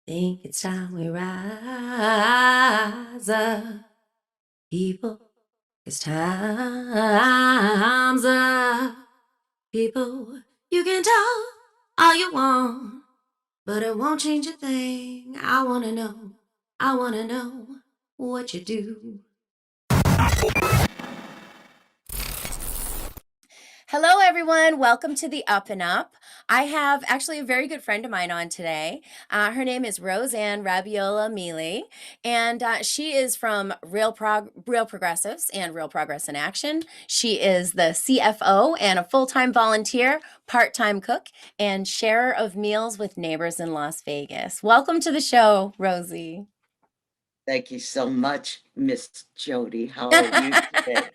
Think it's time we rise up, people. It's time's up, people. You can talk all you want, but it won't change a thing. I wanna know what you do. Hello, everyone. Welcome to the Up and Up. I have actually a very good friend of mine on today. Her name is Roseanne Rabiola Miele, and she is from Real Progressives and Real Progress in Action. She is the CFO and a full-time volunteer, part-time cook, and sharer of meals with neighbors in Las Vegas. Welcome to the show, Rosie. Thank you so much, Miss Jodi. How are you today?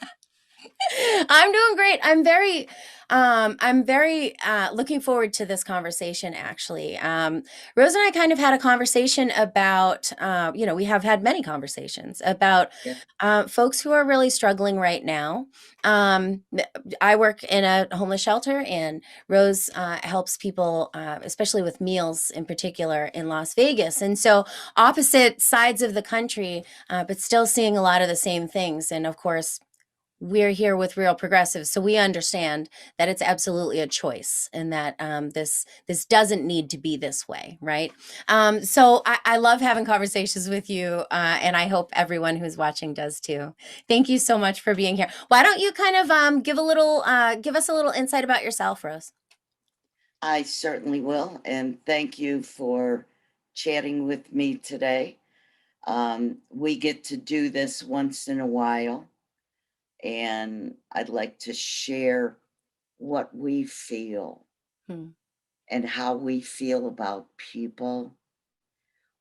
I'm doing great. I'm very looking forward to this conversation, actually. Rose and I kind of had a conversation about, we have had many conversations about Yeah. folks who are really struggling right now. I work in a homeless shelter, and Rose helps people, especially with meals in particular, in Las Vegas. And so, opposite sides of the country, but still seeing a lot of the same things. And of course, we're here with Real Progressives, so we understand that it's absolutely a choice, and that this doesn't need to be this way, right? So I love having conversations with you, and I hope everyone who's watching does too. Thank you so much for being here. Why don't you kind of give us a little insight about yourself, Rose? I certainly will. And thank you for chatting with me today. We get to do this once in a while, and I'd like to share what we feel Hmm. and how we feel about people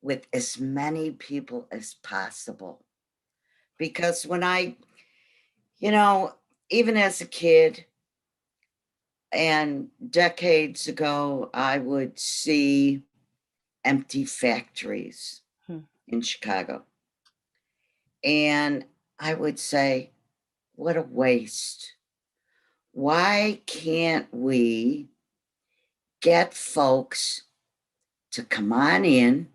with as many people as possible. Because you know, even as a kid, and decades ago, I would see empty factories Hmm. in Chicago. And I would say, what a waste. Why can't we get folks to come on in,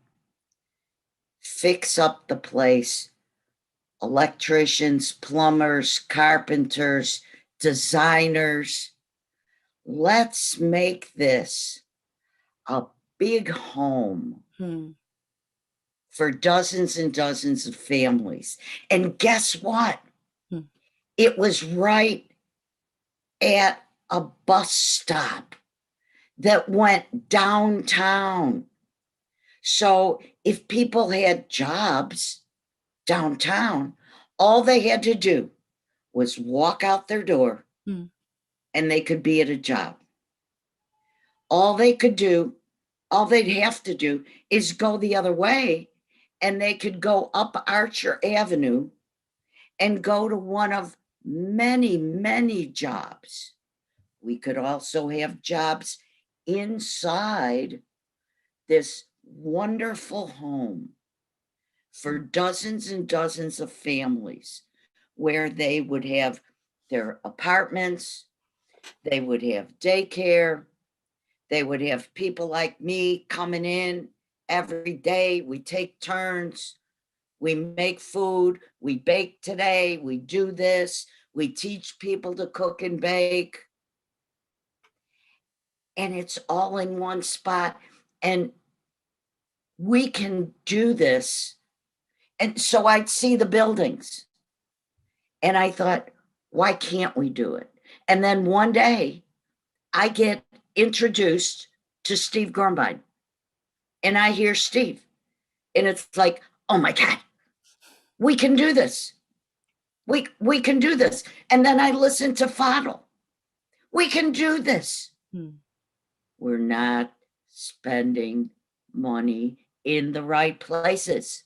fix up the place? Electricians, plumbers, carpenters, designers. Let's make this a big home Hmm. for dozens and dozens of families. And guess what? Hmm. It was right at a bus stop that went downtown. So if people had jobs downtown, all they had to do was walk out their door Hmm. and they could be at a job. All they could do, all they'd have to do is go the other way, and they could go up Archer Avenue and go to one of many, many jobs. We could also have jobs inside this wonderful home for dozens and dozens of families, where they would have their apartments, they would have daycare, they would have people like me coming in every day. We take turns. We make food. We bake today. We do this. We teach people to cook and bake. And it's all in one spot. And we can do this. And so I'd see the buildings. And I thought, why can't we do it? And then one day I get introduced to Steve Grumbine. And I hear Steve. And it's like, oh my God, we can do this. We can do this. And then I listen to Fadhel. We can do this. Hmm. We're not spending money in the right places.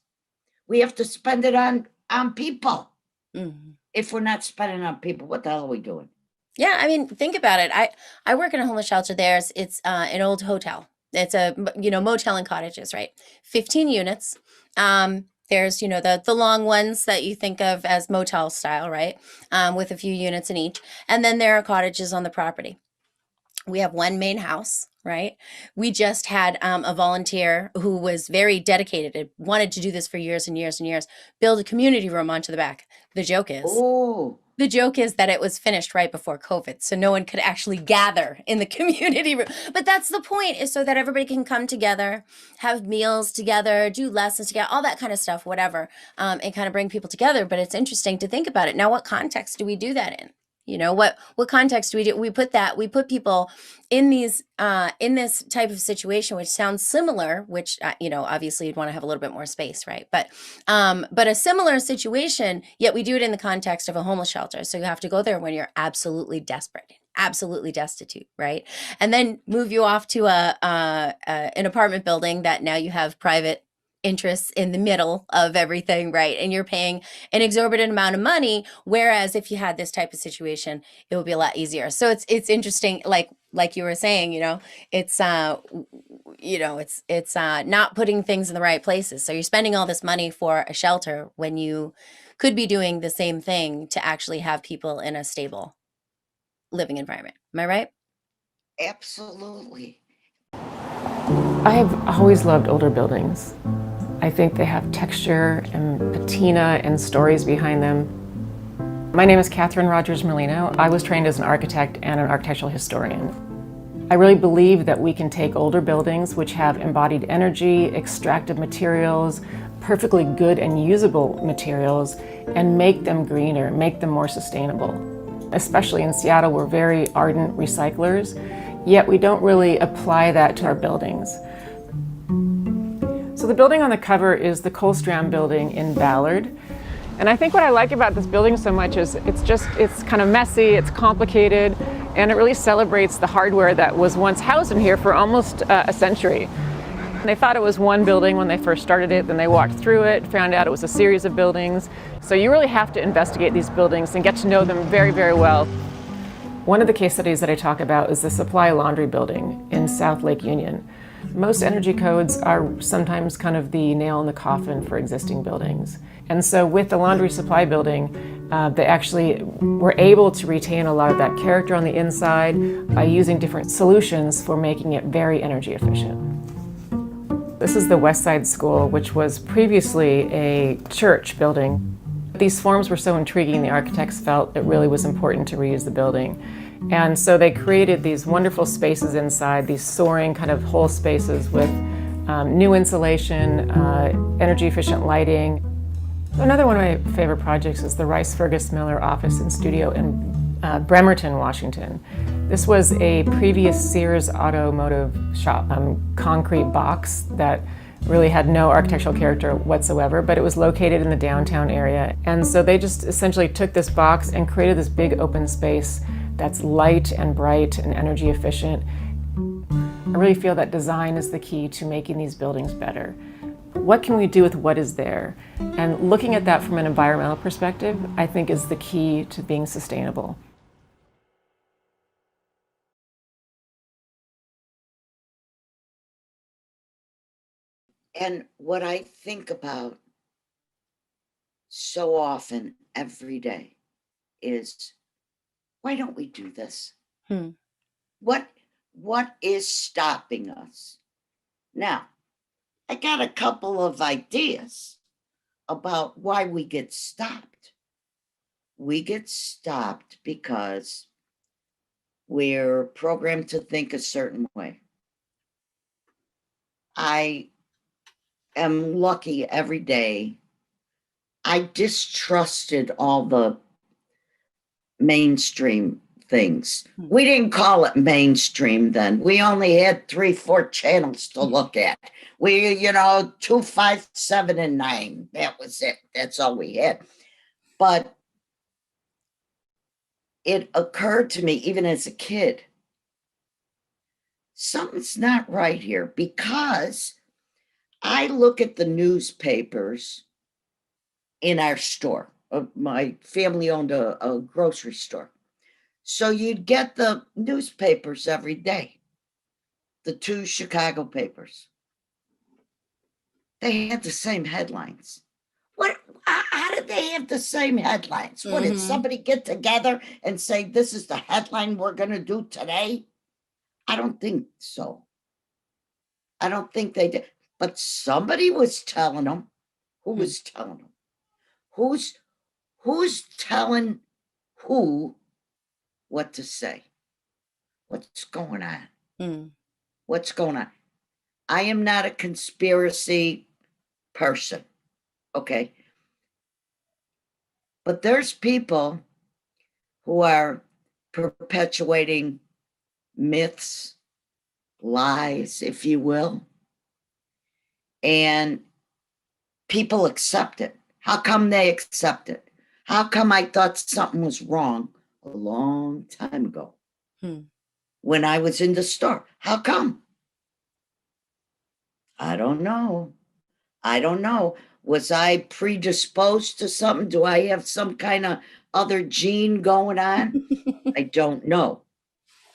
We have to spend it on people. Hmm. If we're not spending on people, what the hell are we doing? Yeah, I mean, think about it. I work in a homeless shelter. It's an old hotel. It's motel and cottages, right? 15 units. There's the long ones that you think of as motel style, right? With a few units in each, and then there are cottages on the property. We have one main house, right? We just had a volunteer who was very dedicated and wanted to do this for years and years and years, build a community room onto the back. The joke is, Oh, the joke is that it was finished right before COVID, so no one could actually gather in the community room. But that's the point, is so that everybody can come together, have meals together, do lessons together, all that kind of stuff, whatever, and kind of bring people together. But it's interesting to think about it. Now, what context do we do that in? You know, what context do we do? We put people in these in this type of situation, which sounds similar, which you know, obviously you'd want to have a little bit more space, right? But a similar situation, yet we do it in the context of a homeless shelter. So you have to go there when you're absolutely desperate, absolutely destitute, right? And then move you off to an apartment building that now you have private interests in the middle of everything, right? And you're paying an exorbitant amount of money, whereas if you had this type of situation, it would be a lot easier. So it's interesting, like you were saying, you know, it's not putting things in the right places. So you're spending all this money for a shelter when you could be doing the same thing to actually have people in a stable living environment. Am I right? absolutely. I have always loved older buildings. I think they have texture and patina and stories behind them. My name is Catherine Rogers Merlino. I was trained as an architect and an architectural historian. I really believe that we can take older buildings which have embodied energy, extractive materials, perfectly good and usable materials, and make them greener, make them more sustainable. Especially in Seattle, we're very ardent recyclers, yet we don't really apply that to our buildings. So the building on the cover is the Kohlstrom building in Ballard. And I think what I like about this building so much is it's kind of messy, it's complicated, and it really celebrates the hardware that was once housed in here for almost a century. They thought it was one building when they first started it, then they walked through it, found out it was a series of buildings. So you really have to investigate these buildings and get to know them very, very well. One of the case studies that I talk about is the Supply Laundry building in South Lake Union. Most energy codes are sometimes kind of the nail in the coffin for existing buildings. And so with the laundry supply building, they actually were able to retain a lot of that character on the inside by using different solutions for making it very energy efficient. This is the West Side School, which was previously a church building. These forms were so intriguing, the architects felt it really was important to reuse the building. And so they created these wonderful spaces inside, these soaring kind of whole spaces with new insulation, energy efficient lighting. Another one of my favorite projects is the Rice Fergus Miller office and studio in Bremerton, Washington. This was a previous Sears automotive shop, concrete box that really had no architectural character whatsoever, but it was located in the downtown area. And so they just essentially took this box and created this big open space that's light and bright and energy efficient. I really feel that design is the key to making these buildings better. What can we do with what is there? And looking at that from an environmental perspective, I think is the key to being sustainable. And what I think about so often every day is, why don't we do this? What is stopping us? Now, I got a couple of ideas about why we get stopped. We get stopped because we're programmed to think a certain way. I am lucky every day. I distrusted all the mainstream things. We didn't call it mainstream then. We only had 3-4 channels to look at. We, 2, 5, 7, and 9. That was it. That's all we had. But it occurred to me, even as a kid, something's not right here, because I look at the newspapers in our store. My family owned a grocery store. So you'd get the newspapers every day, the 2 Chicago papers. They had the same headlines. How did they have the same headlines? What, did somebody get together and say, this is the headline we're going to do today? I don't think so. I don't think they did. But somebody was telling them. Who was telling them? Who's telling who what to say? What's going on? Mm. What's going on? I am not a conspiracy person, okay? But there's people who are perpetuating myths, lies, if you will, and people accept it. How come they accept it? How come I thought something was wrong a long time ago when I was in the store? How come? I don't know. I don't know. Was I predisposed to something? Do I have some kind of other gene going on? I don't know.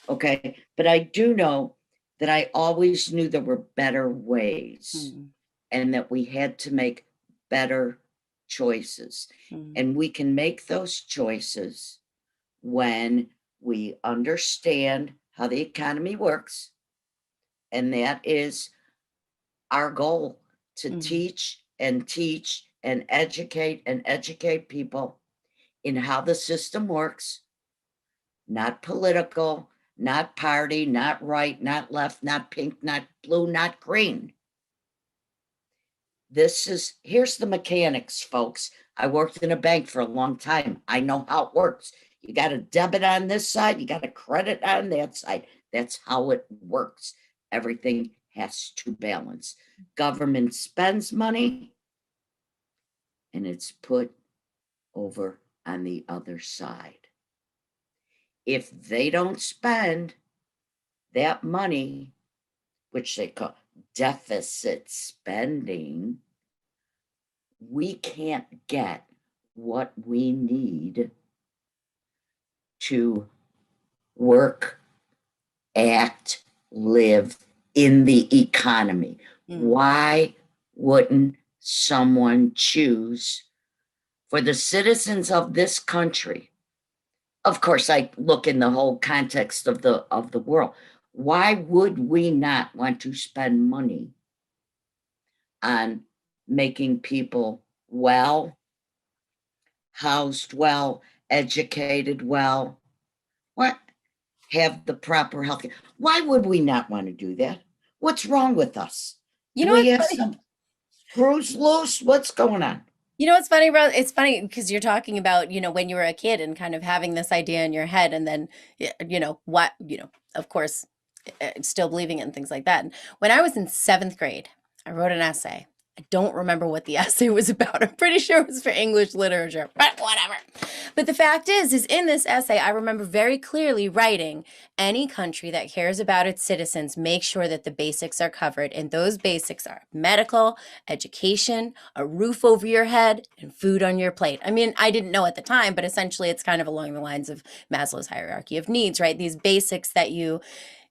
Okay. But I do know that I always knew there were better ways and that we had to make better choices. And we can make those choices when we understand how the economy works. And that is our goal, to teach and educate people in how the system works, not political, not party, not right, not left, not pink, not blue, not green. Here's the mechanics, folks. I worked in a bank for a long time. I know how it works. You got a debit on this side, you got a credit on that side. That's how it works. Everything has to balance. Government spends money and it's put over on the other side. If they don't spend that money, which they call deficit spending, we can't get what we need to work, act, live in the economy. Why wouldn't someone choose for the citizens of this country? Of course, I look in the whole context of the world. Why would we not want to spend money on making people well, housed well, educated well, what have the proper health care? Why would we not want to do that? What's wrong with us? You Do know we what's have funny? some screws loose? What's going on? You know what's funny, bro? It's funny because you're talking about, when you were a kid and kind of having this idea in your head, and then, of course, still believing it and things like that. And when I was in 7th grade, I wrote an essay. I don't remember what the essay was about. I'm pretty sure it was for English literature, but whatever. But the fact is in this essay, I remember very clearly writing, any country that cares about its citizens, make sure that the basics are covered. And those basics are medical, education, a roof over your head, and food on your plate. I mean, I didn't know at the time, but essentially it's kind of along the lines of Maslow's hierarchy of needs, right? These basics that you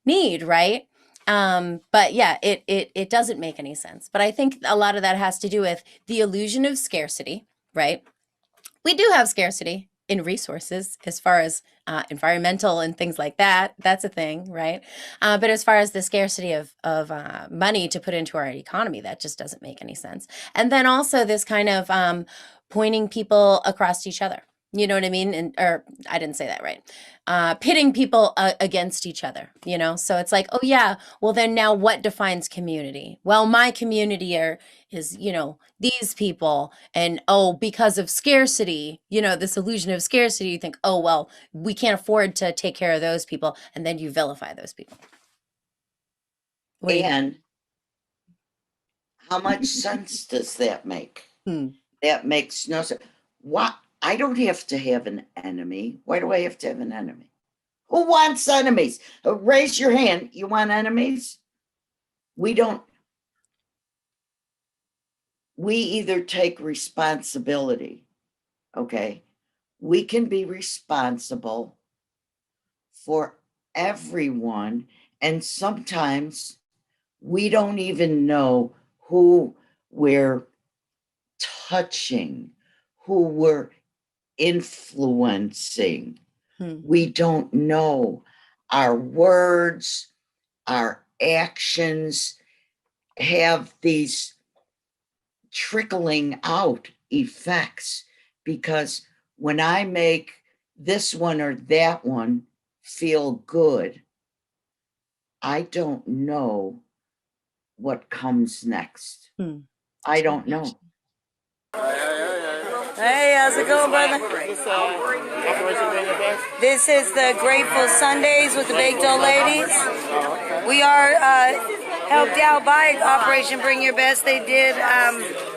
need, right? But yeah, it doesn't make any sense. But I think a lot of that has to do with the illusion of scarcity, right? We do have scarcity in resources as far as environmental and things like that. That's a thing, right? But as far as the scarcity of money to put into our economy, that just doesn't make any sense. And then also this kind of pointing people across each other. You know what I mean? Or I didn't say that right. Pitting people against each other, So it's like, oh yeah, well then now what defines community? Well, my community is, these people, and because of scarcity, this illusion of scarcity, you think, oh, well, we can't afford to take care of those people, and then you vilify those people. And how much sense does that make? That makes no sense. What? I don't have to have an enemy. Why do I have to have an enemy? Who wants enemies? Raise your hand. You want enemies? We don't. We either take responsibility, okay? We can be responsible for everyone, and sometimes we don't even know who we're touching, who we're influencing. We don't know our words, our actions have these trickling out effects, because when I make this one or that one feel good, I don't know what comes next. I don't know. Hey, how's it going, brother? This is the Grateful Sundays with the Baked Dough Ladies. We are helped out by Operation Bring Your Best. They did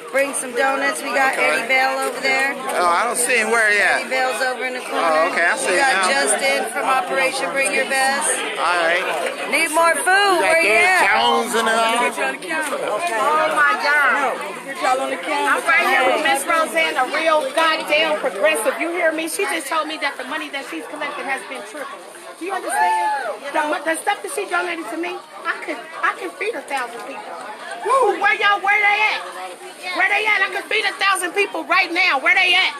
bring some donuts. We got Eddie Bell over there. Oh, I don't see him. Where he at? Eddie Bell's over in the corner. Oh, okay, I see We got him now. Justin from Operation Bring Your Best. All right. Need more food. Where you at? Jones and all. Oh my God. I'm right here with Miss Roseanne, a real goddamn progressive. You hear me? She just told me that the money that she's collected has been tripled. Do you understand? The stuff that she donated to me, I can feed 1,000 people. Woo, where they at? Where they at? I can feed 1,000 people right now. Where they at?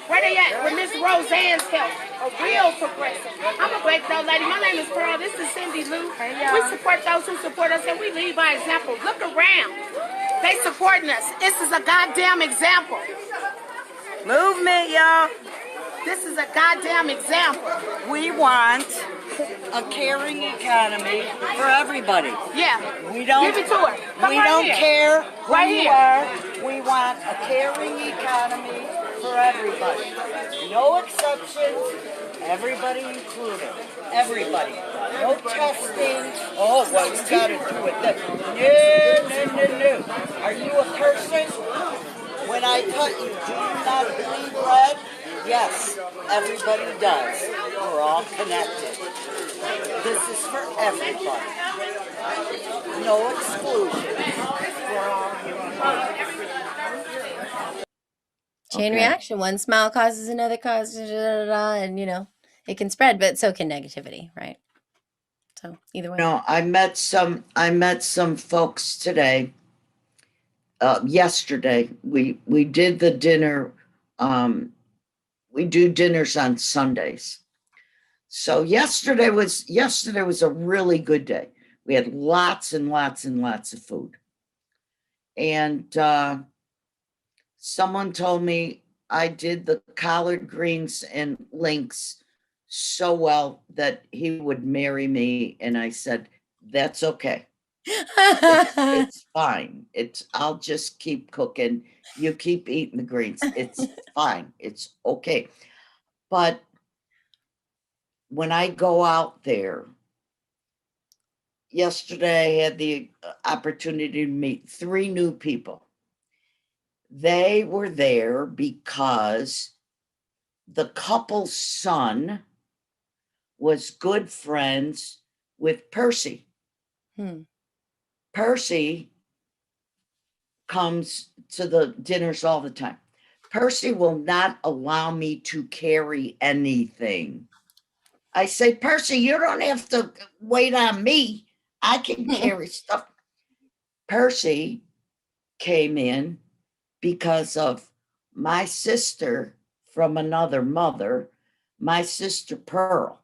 Where they at? With Miss Roseanne's help. A real progressive. I'm a Baked Dough Lady. My name is Pearl. This is Cindy Lou. We support those who support us, and we lead by example. Look around. They supporting us. This is a goddamn example. Movement, y'all. This is a goddamn example. We want a caring economy for everybody. Yeah. We don't. Give it to her. Come We right don't here. care who Right you here. are. We want a caring economy for everybody. No exceptions. Everybody included. Everybody. No testing. Oh, well, you got to do it. No. Are you a person? When I cut you, do you not bleed red? Yes, everybody does. We're all connected. This is for everybody. No exclusion. We're all Chain reaction. One smile causes another cause, and it can spread, but so can negativity, right? So either way. No, I met some folks today. Yesterday, we did the dinner. We do dinners on Sundays. So yesterday was a really good day. We had lots and lots and lots of food. And someone told me I did the collard greens and links so well that he would marry me. And I said, that's okay. It's fine. I'll just keep cooking. You keep eating the greens. It's fine. It's okay. But when I go out there, yesterday I had the opportunity to meet 3 new people. They were there because the couple's son was good friends with Percy. Percy comes to the dinners all the time. Percy will not allow me to carry anything. I say, Percy, you don't have to wait on me. I can carry stuff. Percy came in because of my sister from another mother, my sister Pearl.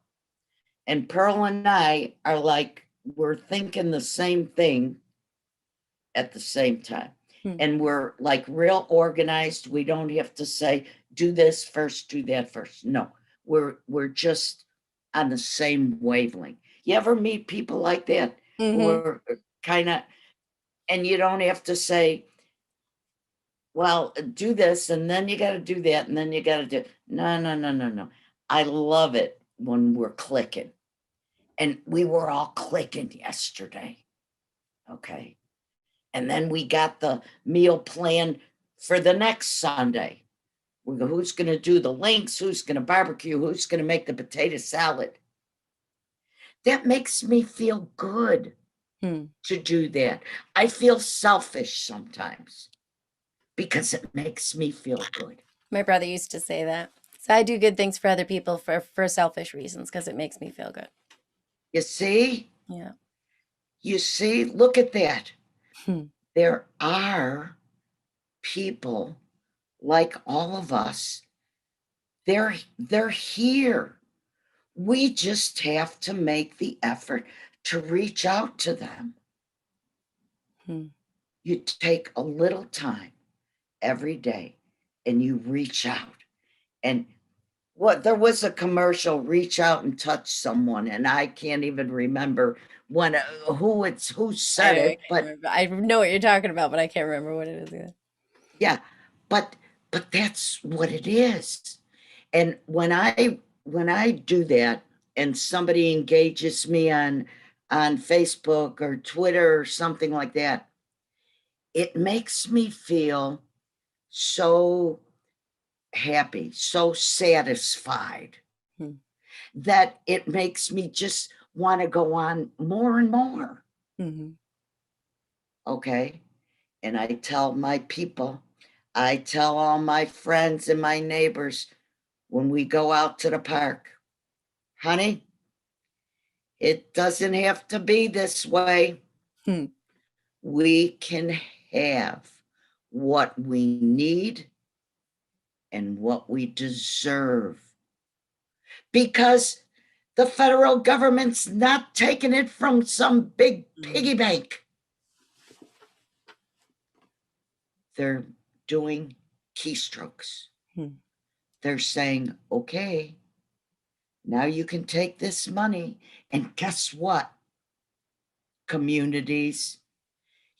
And Pearl and I are like, we're thinking the same thing at the same time. And we're like real organized. We don't have to say, do this first, do that first. No, we're just on the same wavelength. You ever meet people like that? We're kind of, and you don't have to say, well, do this, and then you got to do that, and then you got to do. No. I love it when we're clicking. And we were all clicking yesterday. Okay. And then we got the meal plan for the next Sunday. We go, who's going to do the links? Who's going to barbecue? Who's going to make the potato salad? That makes me feel good to do that. I feel selfish sometimes because it makes me feel good. My brother used to say that. So I do good things for other people for selfish reasons because it makes me feel good. You see? Yeah. You see? Look at that. There are people like all of us. They're here. We just have to make the effort to reach out to them. Hmm. You take a little time every day and you reach out. And there was a commercial, reach out and touch someone, and I can't even remember who said it, but I know what you're talking about, but I can't remember what it is. yeah, but that's what it is. And when I do that and somebody engages me on Facebook or Twitter or something like that, it makes me feel so happy, so satisfied that it makes me just want to go on more and more. Okay. And I tell my people, I tell all my friends and my neighbors when we go out to the park, honey, it doesn't have to be this way. We can have what we need and what we deserve, because the federal government's not taking it from some big piggy bank. They're doing keystrokes. They're saying, okay, now you can take this money, and guess what? Communities,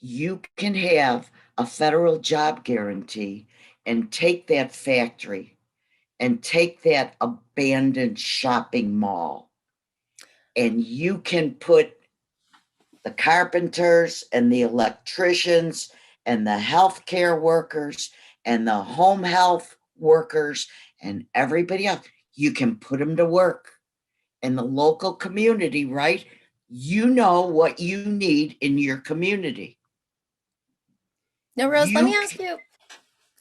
you can have a federal job guarantee and take that factory and take that abandoned shopping mall, and you can put the carpenters and the electricians and the healthcare workers and the home health workers and everybody else, you can put them to work in the local community, right? You know what you need in your community. No, Rose, let me ask you.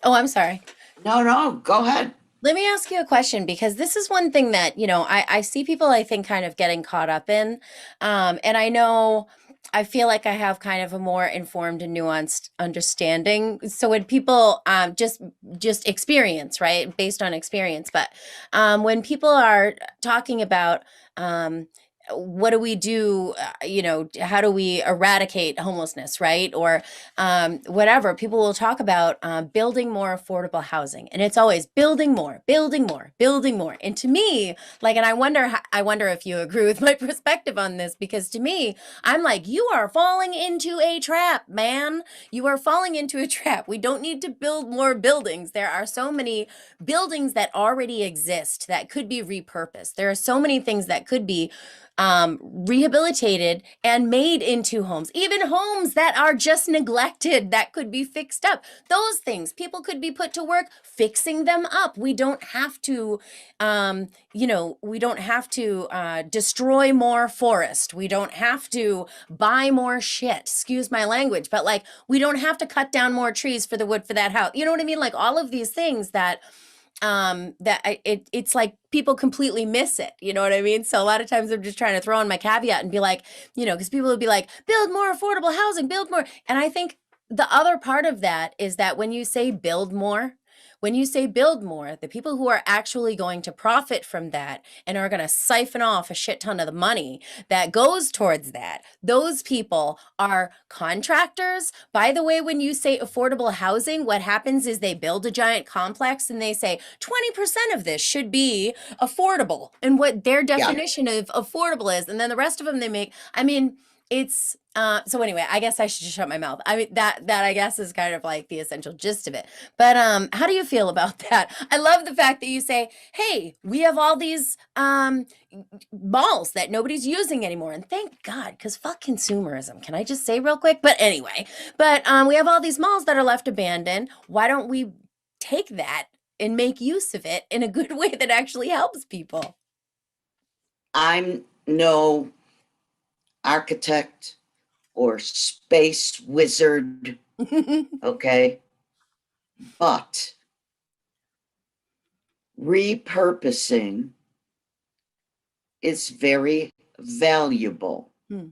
Oh, I'm sorry. No, go ahead. Let me ask you a question, because this is one thing that, I see people, I think, kind of getting caught up in. And I feel like I have kind of a more informed and nuanced understanding. So when people just experience, right, based on experience, but when people are talking about what do we do, how do we eradicate homelessness, right? Or whatever, people will talk about building more affordable housing. And it's always building more, building more, building more. And to me, and I wonder if you agree with my perspective on this, because to me, I'm like, you are falling into a trap, man. You are falling into a trap. We don't need to build more buildings. There are so many buildings that already exist that could be repurposed. There are so many things that could be rehabilitated and made into homes, even homes that are just neglected that could be fixed up. Those things, people could be put to work fixing them up. We don't have to, destroy more forest. We don't have to buy more shit. Excuse my language, but we don't have to cut down more trees for the wood for that house. You know what I mean? All of these things that it's like people completely miss it. You know what I mean? So a lot of times I'm just trying to throw in my caveat and be like, because people would be like, build more affordable housing, build more. And I think the other part of that is that when you say build more, the people who are actually going to profit from that and are going to siphon off a shit ton of the money that goes towards that, those people are contractors. By the way, when you say affordable housing, what happens is they build a giant complex and they say 20% of this should be affordable, and what their definition of affordable is. And then the rest of them they make, it's so anyway, I guess I should just shut my mouth. That I guess is kind of like the essential gist of it. But how do you feel about that? I love the fact that you say, hey, we have all these malls that nobody's using anymore. And thank God, because fuck consumerism. Can I just say real quick? But anyway, we have all these malls that are left abandoned. Why don't we take that and make use of it in a good way that actually helps people? I'm no architect or space wizard, okay? But repurposing is very valuable. Hey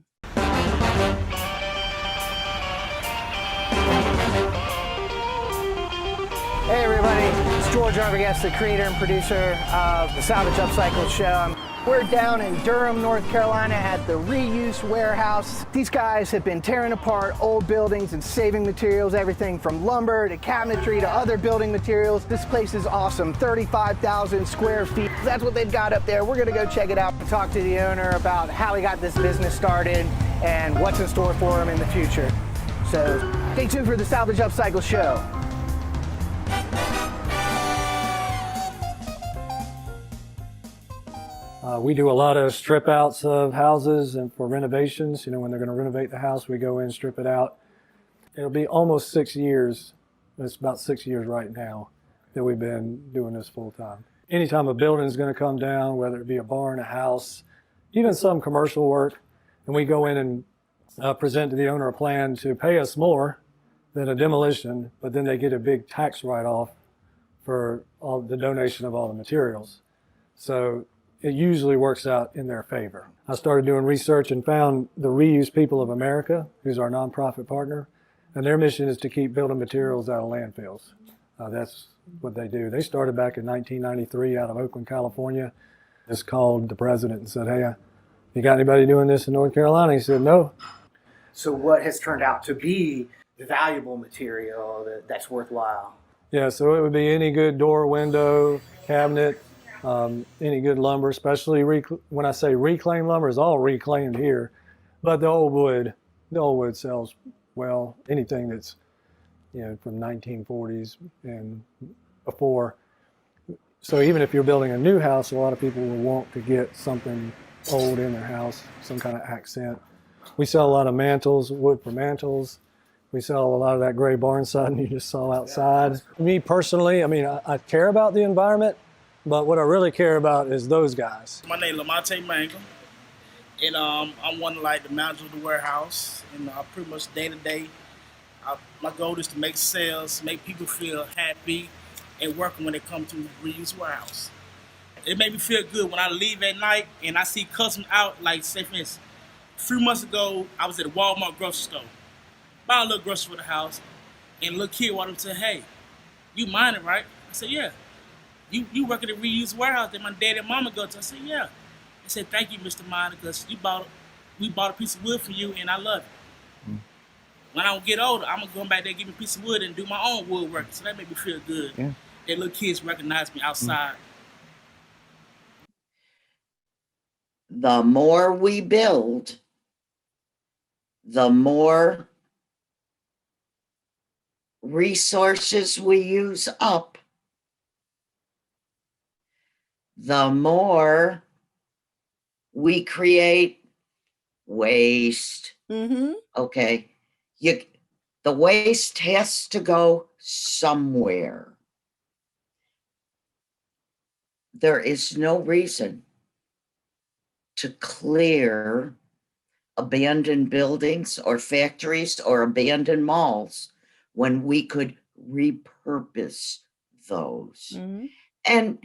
everybody, it's George Arbogast, the creator and producer of the Salvage Upcycle Show. We're down in Durham, North Carolina at the Reuse Warehouse. These guys have been tearing apart old buildings and saving materials, everything from lumber to cabinetry to other building materials. This place is awesome, 35,000 square feet. That's what they've got up there. We're gonna go check it out and talk to the owner about how he got this business started and what's in store for him in the future. So stay tuned for the Salvage Upcycle Show. We do a lot of strip outs of houses and for renovations. You know, when they're going to renovate the house, we go in, strip it out. It'll be almost 6 years. It's about 6 years right now that we've been doing this full time. Anytime a building is going to come down, whether it be a barn, a house, even some commercial work, and we go in and present to the owner a plan to pay us more than a demolition, but then they get a big tax write-off for all the donation of all the materials. So it usually works out in their favor. I started doing research and found the Reuse People of America, who's our nonprofit partner, and their mission is to keep building materials out of landfills. That's what they do. They started back in 1993 out of Oakland, California. Just called the president and said, hey, you got anybody doing this in North Carolina? He said, no. So what has turned out to be the valuable material that's worthwhile? Yeah, so it would be any good door, window, cabinet, any good lumber, especially when I say reclaimed lumber, it's all reclaimed here. But the old wood sells well. Anything that's, you know, from 1940s and before. So even if you're building a new house, a lot of people will want to get something old in their house, some kind of accent. We sell a lot of mantles, wood for mantles. We sell a lot of that gray barn siding you just saw outside. Me personally, I mean, I care about the environment, but what I really care about is those guys. My name is Lamonte Mangum, and I'm one of like the managers of the warehouse. And pretty much day to day, my goal is to make sales, make people feel happy, and working when they come to Reuse Warehouse. It made me feel good when I leave at night and I see customers out. Like, say for instance, a few months ago, I was at a Walmart grocery store, bought a little grocery for the house, and a little kid walked up and said, "Hey, you mind it, right?" I said, "Yeah." You work at a Reuse Warehouse that my dad and mama go to. I said, "Yeah." I said, "Thank you, Mr. Miner, because we bought a piece of wood for you, and I love it." When I get older, I'm gonna go back there, give me a piece of wood, and do my own woodwork. So that made me feel good. Yeah. That little kids recognize me outside. The more we build, the more resources we use up, the more we create waste. Mm-hmm. Okay. The waste has to go somewhere. There is no reason to clear abandoned buildings or factories or abandoned malls when we could repurpose those. Mm-hmm. And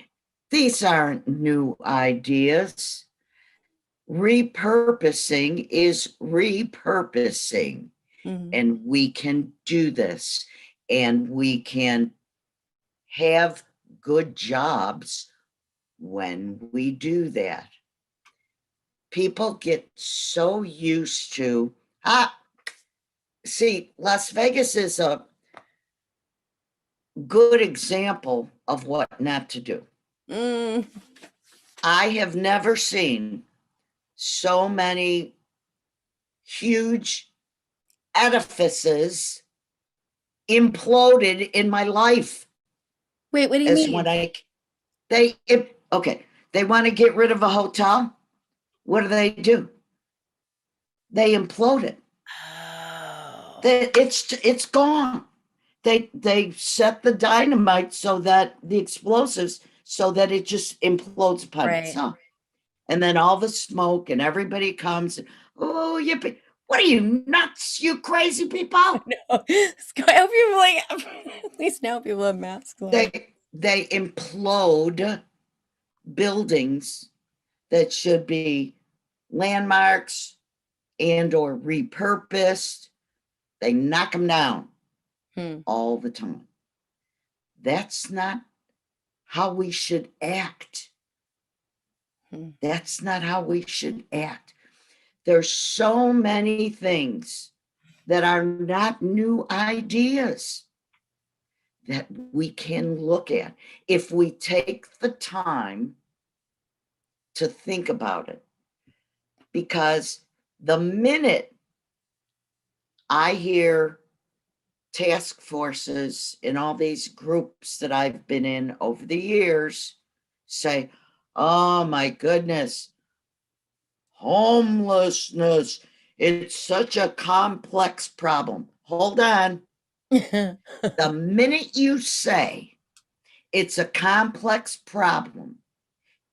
these aren't new ideas. Repurposing is repurposing. Mm-hmm. And we can do this. And we can have good jobs when we do that. People get so used to, see, Las Vegas is a good example of what not to do. I have never seen so many huge edifices imploded in my life. Wait, what do you mean? When they want to get rid of a hotel. What do? They implode it. Oh. It's gone. They set the dynamite so that the explosives so that it just implodes upon itself. And then all the smoke and everybody comes. Oh, yippee. What are you, nuts, you crazy people? No. I hope people at least now people have masks on. They implode buildings that should be landmarks and or repurposed. They knock them down all the time. That's not how we should act. That's not how we should act. There's so many things that are not new ideas that we can look at if we take the time to think about it. Because the minute I hear task forces in all these groups that I've been in over the years say, oh my goodness, homelessness, it's such a complex problem. Hold on. The minute you say it's a complex problem,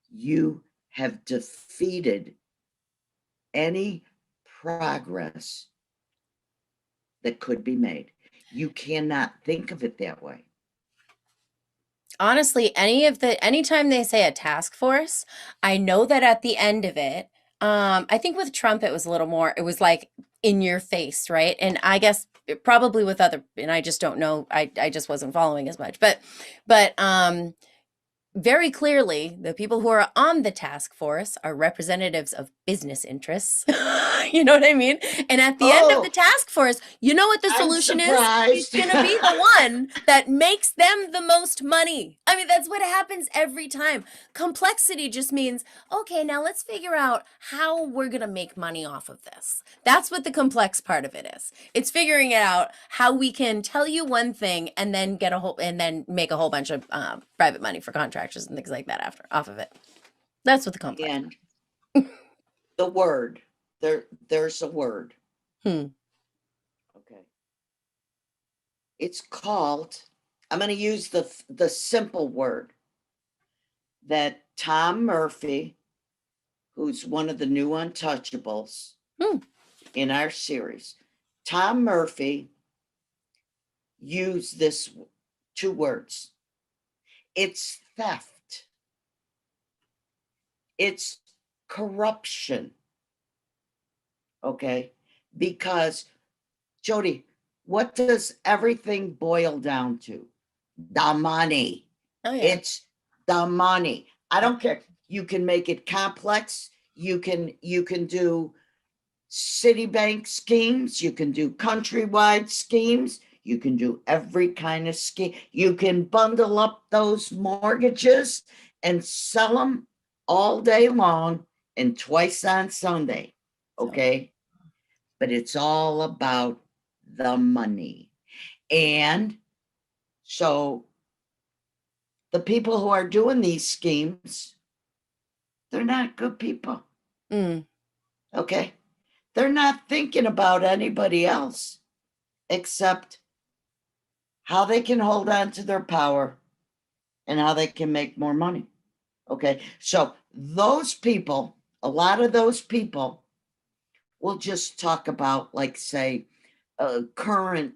you have defeated any progress that could be made. You cannot think of it that way. Honestly, anytime they say a task force, I know that at the end of it, I think with Trump it was a little more, it was like in your face, right? And I guess probably with other, and I just don't know, I just wasn't following as much, but very clearly, the people who are on the task force are representatives of business interests. You know what I mean? And at the end of the task force, you know what the solution is? It's going to be the one that makes them the most money. I mean, that's what happens every time. Complexity just means, okay, now let's figure out how we're going to make money off of this. That's what the complex part of it is. It's figuring out how we can tell you one thing and then make a whole bunch of private money for contractors and things like that off of it. That's what the complex. And the word, there's a word. Okay. It's called, I'm going to use the simple word that Tom Murphy, who's one of the new untouchables in our series, Tom Murphy used this 2 words. It's theft. It's corruption. Okay? Because, Jodi, what does everything boil down to? The money. Oh, yeah. It's the money. I don't care. You can make it complex. You can do Citibank schemes. You can do countrywide schemes. You can do every kind of scheme. You can bundle up those mortgages and sell them all day long and twice on Sunday. Okay? But it's all about the money. And so the people who are doing these schemes, they're not good people. Okay? They're not thinking about anybody else except how they can hold on to their power and how they can make more money. Okay? So those people, a lot of those people will just talk about, like, say, current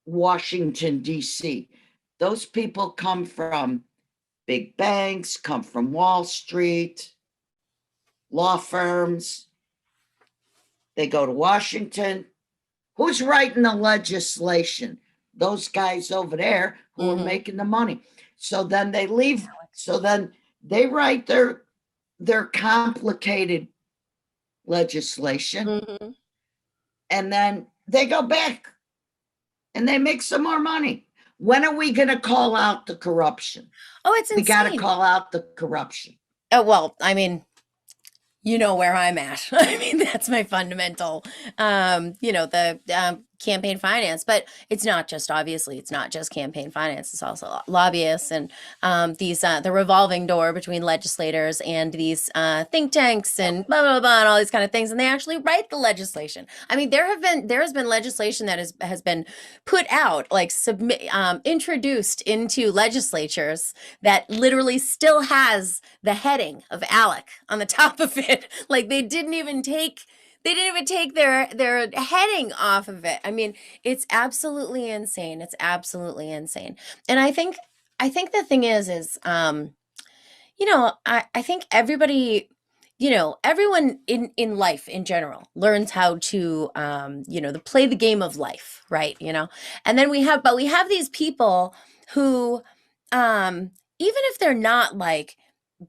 Washington, D.C. Those people come from big banks, come from Wall Street, law firms. They go to Washington. Who's writing the legislation? Those guys over there who are making the money. So then they leave. So then they write their complicated legislation. And then they go back and they make some more money. When are we going to call out the corruption? Oh, it's insane. We got to call out the corruption. Oh, well, I mean, you know where I'm at. I mean, that's my fundamental, the campaign finance. But it's not just, obviously, it's not just campaign finance. It's also lobbyists and the revolving door between legislators and these think tanks and blah, blah, blah, and all these kind of things. And they actually write the legislation. I mean, there has been legislation that has been put out, like introduced into legislatures that literally still has the heading of ALEC on the top of it. Like they didn't even take their heading off of it. I mean, it's absolutely insane. It's absolutely insane. And I think the thing is, I think everybody, everyone in life in general learns how to, play the game of life, right? And then we have these people who, even if they're not like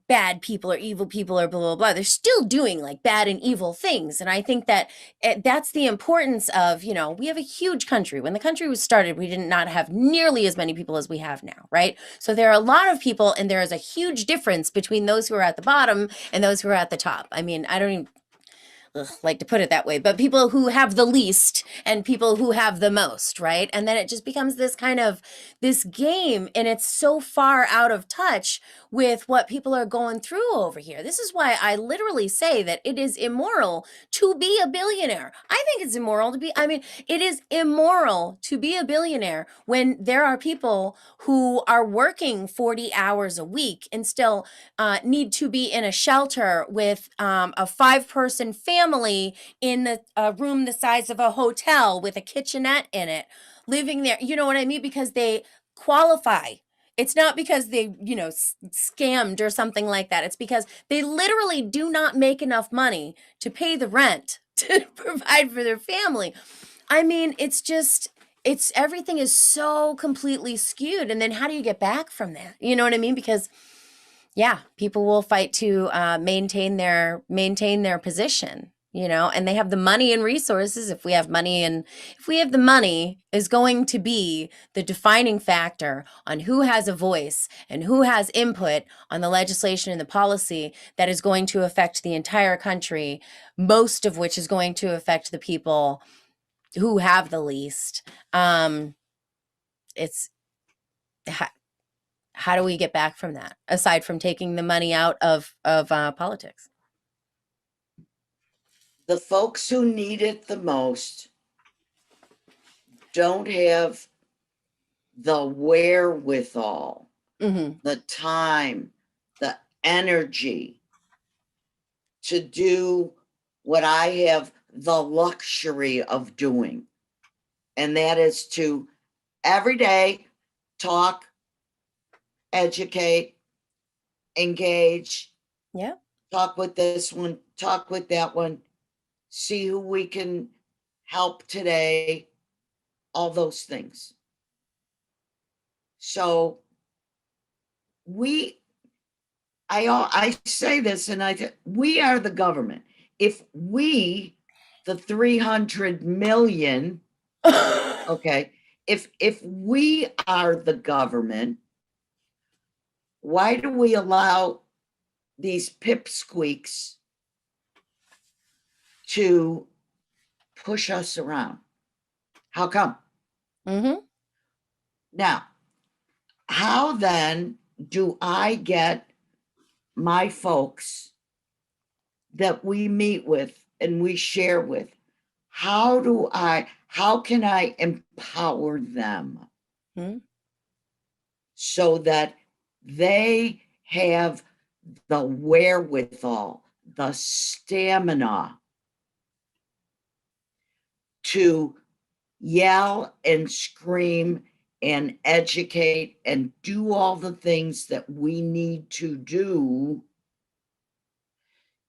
bad people or evil people or blah, blah, blah. They're still doing like bad and evil things. And I think that that's the importance of, you know, we have a huge country. When the country was started, we did not have nearly as many people as we have now, right? So there are a lot of people, and there is a huge difference between those who are at the bottom and those who are at the top. I mean, I don't even like to put it that way, but people who have the least and people who have the most, right? And then it just becomes this kind of this game, and it's so far out of touch with what people are going through over here. This is why I literally say that it is immoral to be a billionaire. I think it's immoral to be, I mean, it is immoral to be a billionaire when there are people who are working 40 hours a week and still need to be in a shelter with a 5-person family in a room the size of a hotel with a kitchenette in it, living there. You know what I mean? Because they qualify. It's not because they, you know, scammed or something like that. It's because they literally do not make enough money to pay the rent to provide for their family. I mean, it's just, it's everything is so completely skewed. And then how do you get back from that? You know what I mean? Because yeah, people will fight to maintain their position, you know, and they have the money and resources. If we have money, and if we have the money, is going to be the defining factor on who has a voice and who has input on the legislation and the policy that is going to affect the entire country, most of which is going to affect the people who have the least. It's how do we get back from that, aside from taking the money out of politics? The folks who need it the most don't have the wherewithal, the time, the energy to do what I have the luxury of doing. And that is to every day talk, educate, engage. Yeah. Talk with this one, talk with that one, see who we can help today, all those things. So I say this, and we are the government. If we, the 300 million, okay, if we are the government, why do we allow these pipsqueaks to push us around? How come? Now, how then do I get my folks that we meet with and we share with? How can I empower them so that they have the wherewithal, the stamina to yell and scream and educate and do all the things that we need to do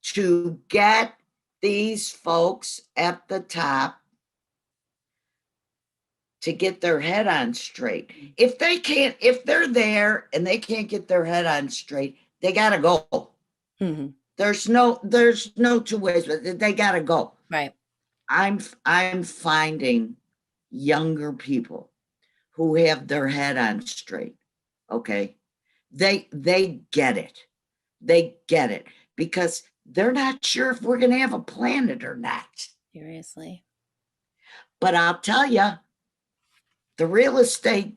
to get these folks at the top to get their head on straight? If they're there and they can't get their head on straight, they gotta go. There's no two ways, but they gotta go. Right. I'm finding younger people who have their head on straight. Okay. They get it. They get it because they're not sure if we're going to have a planet or not. Seriously. But I'll tell you, the real estate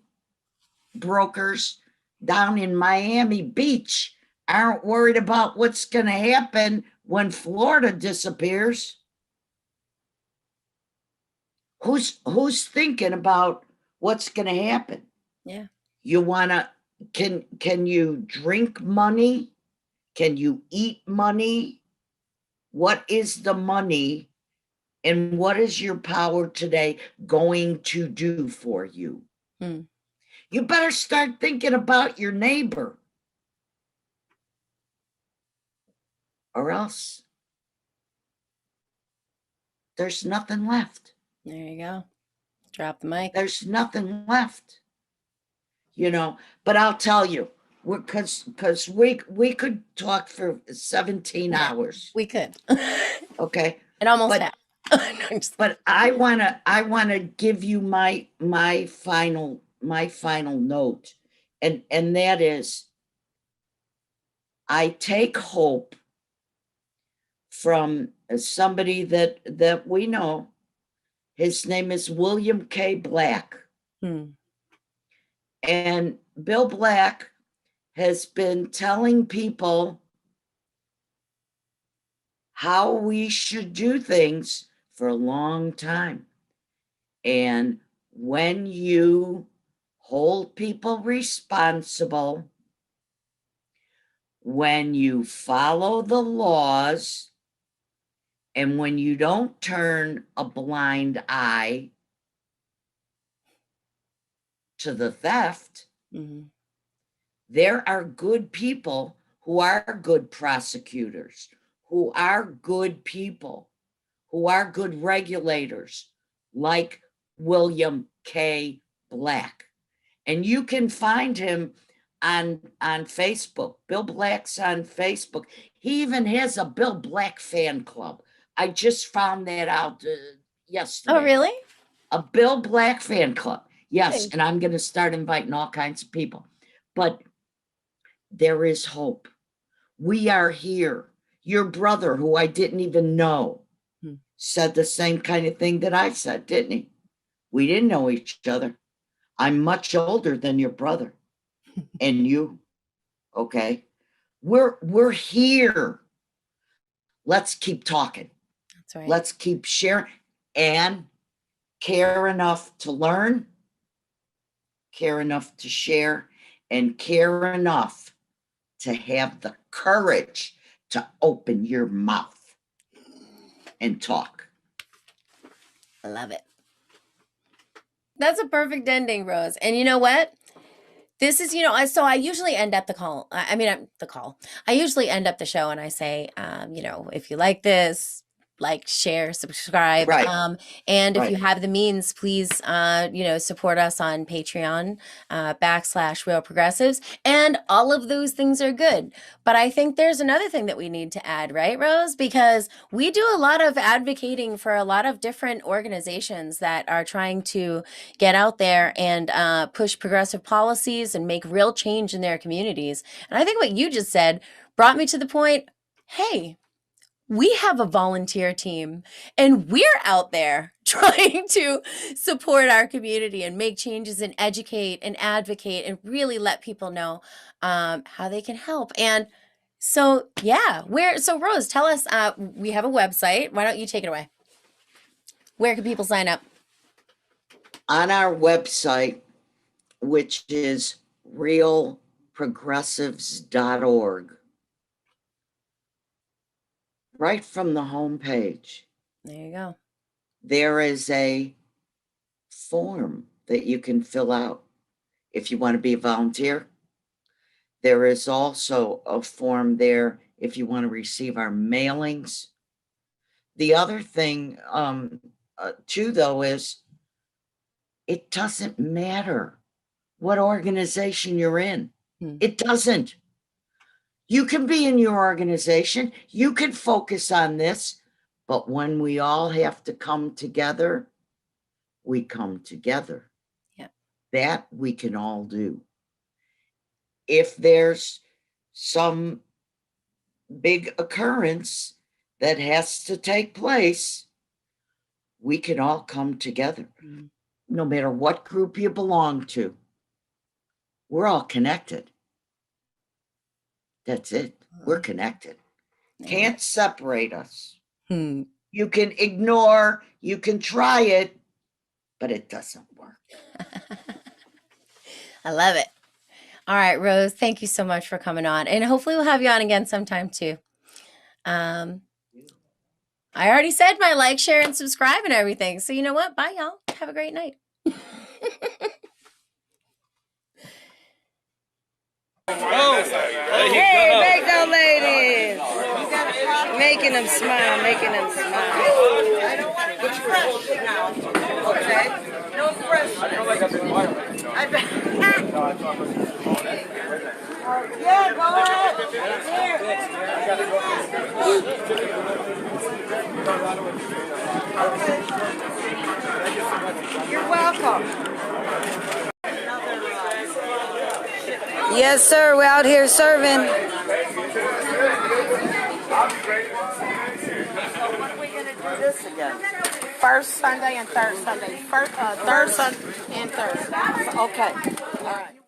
brokers down in Miami Beach aren't worried about what's going to happen when Florida disappears. Who's thinking about what's going to happen? Yeah. You want to, can you drink money? Can you eat money? What is the money and what is your power today going to do for you? You better start thinking about your neighbor, or else there's nothing left. There you go. Drop the mic. There's nothing left, you know. But I'll tell you, Because we could talk for 17 hours. We could. Okay. And almost But- have. But I wanna give you my final note, and that is, I take hope from somebody that we know. His name is William K. Black. And Bill Black has been telling people how we should do things for a long time. And when you hold people responsible, when you follow the laws, and when you don't turn a blind eye to the theft, there are good people who are good prosecutors, who are good people, who are good regulators, like William K. Black. And you can find him on Facebook. Bill Black's on Facebook. He even has a Bill Black fan club. I just found that out yesterday. Oh, really? A Bill Black fan club. Yes, Hey. and I'm going to start inviting all kinds of people. But there is hope. We are here. Your brother, who I didn't even know, said the same kind of thing that I said, didn't he? We didn't know each other. I'm much older than your brother and you. Okay. We're here. Let's keep talking. That's right. Let's keep sharing and care enough to learn, care enough to share, and care enough to have the courage to open your mouth and talk. I love it. That's a perfect ending, Rose. And you know what? This is, so I usually end up I usually end up the show and I say, if you like this, like, share, subscribe. Right. And if Right. you have the means, please, support us on Patreon, /Real Progressives. And all of those things are good. But I think there's another thing that we need to add, right, Rose? Because we do a lot of advocating for a lot of different organizations that are trying to get out there and push progressive policies and make real change in their communities. And I think what you just said brought me to the point, hey, we have a volunteer team and we're out there trying to support our community and make changes and educate and advocate and really let people know how they can help. And so, yeah, so Rose, tell us, we have a website. Why don't you take it away? Where can people sign up? On our website, which is realprogressives.org, right from the homepage, There you go. there is a form that you can fill out if you want to be a volunteer. There is also a form there if you want to receive our mailings. The other thing, too, though, is it doesn't matter what organization you're in. It doesn't. You can be in your organization. You can focus on this. But when we all have to come together, we come together. Yeah. That we can all do. If there's some big occurrence that has to take place, we can all come together. No matter what group you belong to. We're all connected. That's it. We're connected. Can't separate us. You can ignore, you can try it, but it doesn't work. I love it. All right, Rose, thank you so much for coming on. And hopefully we'll have you on again sometime too. I already said my like, share, and subscribe and everything. So you know what? Bye, y'all. Have a great night. Hey, bagel ladies! Making them smile, making them smile. It's fresh now. Okay? No fresh. I bet. Yeah, go ahead. Here. You're welcome. Yes, sir. We're out here serving. When are we going to do this again? First Sunday and third Sunday. Third Sunday and third. Okay. All right.